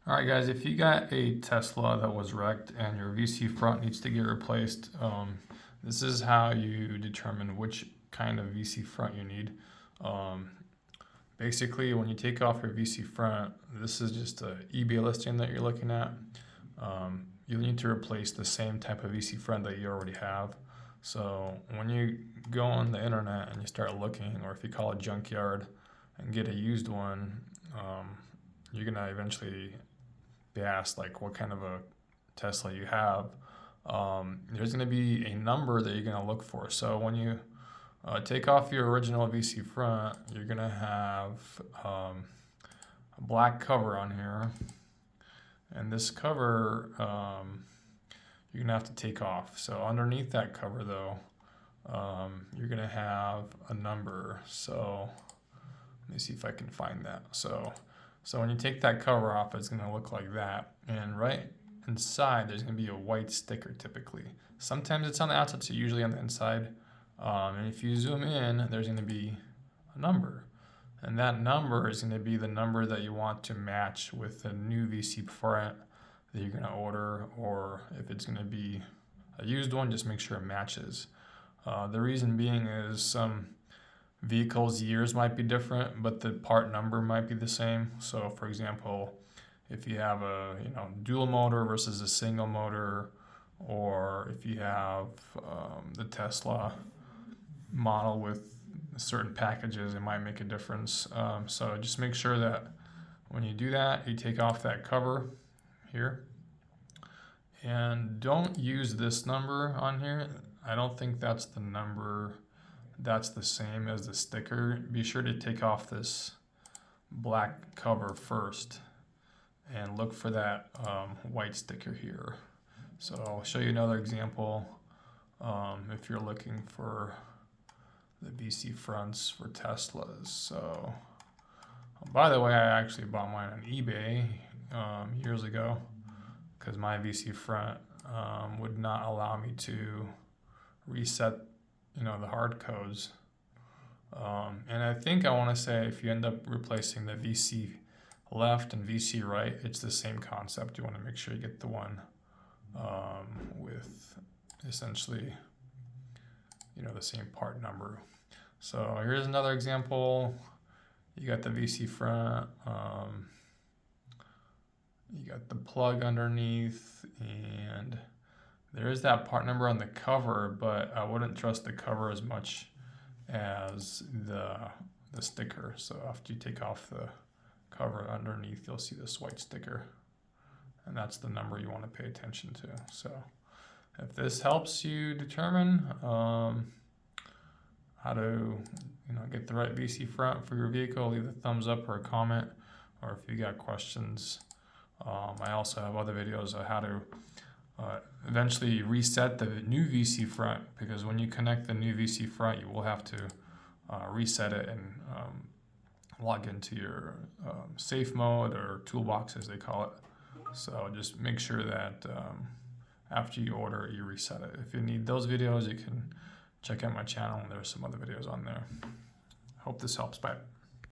All right, guys, if you got a Tesla that was wrecked and your VC front needs to get replaced, this is how you determine which kind of VC front you need. Um, Basically, when you take off your VC front, this is just a eBay listing that you're looking at. You need to replace the same type of VC front that you already have. So when you go on the internet and you start looking, or if you call a junkyard and get a used one, you're gonna eventually be asked like what kind of a Tesla you have. There's going to be a number that you're going to look for. So when you take off your original VC front, you're going to have a black cover on here, and this cover you're going to have to take off. So underneath that cover, though, you're going to have a number. So let me see if I can find that. So when you take that cover off, it's going to look like that. And right inside, there's going to be a white sticker typically. Sometimes it's on the outside, so usually on the inside. And if you zoom in, there's going to be a number. And that number is going to be the number that you want to match with the new VC front that you're going to order. Or if it's going to be a used one, just make sure it matches. The reason being is some vehicles' years might be different, but the part number might be the same. So, for example, if you have a dual motor versus a single motor, or if you have the Tesla model with certain packages, it might make a difference. So just make sure that when you do that, you take off that cover here, and don't use this number on here. I don't think that's the number that's the same as the sticker. Be sure to take off this black cover first and look for that white sticker here. So I'll show you another example if you're looking for the VC fronts for Teslas. So by the way, I actually bought mine on eBay years ago because my VC front would not allow me to reset the hard codes. And I think I want to say if you end up replacing the VC left and VC right, it's the same concept. You want to make sure you get the one with essentially the same part number. So here's another example. You got the VC front, you got the plug underneath, and there is that part number on the cover, but I wouldn't trust the cover as much as the sticker. So after you take off the cover underneath, you'll see this white sticker, and that's the number you want to pay attention to. So if this helps you determine how to get the right VC front for your vehicle, leave a thumbs up or a comment. Or if you got questions, I also have other videos on how to eventually reset the new VC front, because when you connect the new VC front, you will have to reset it and log into your safe mode, or toolbox as they call it. So just make sure that after you order, you reset it. If you need those videos, you can check out my channel, and there's some other videos on there. Hope this helps. Bye.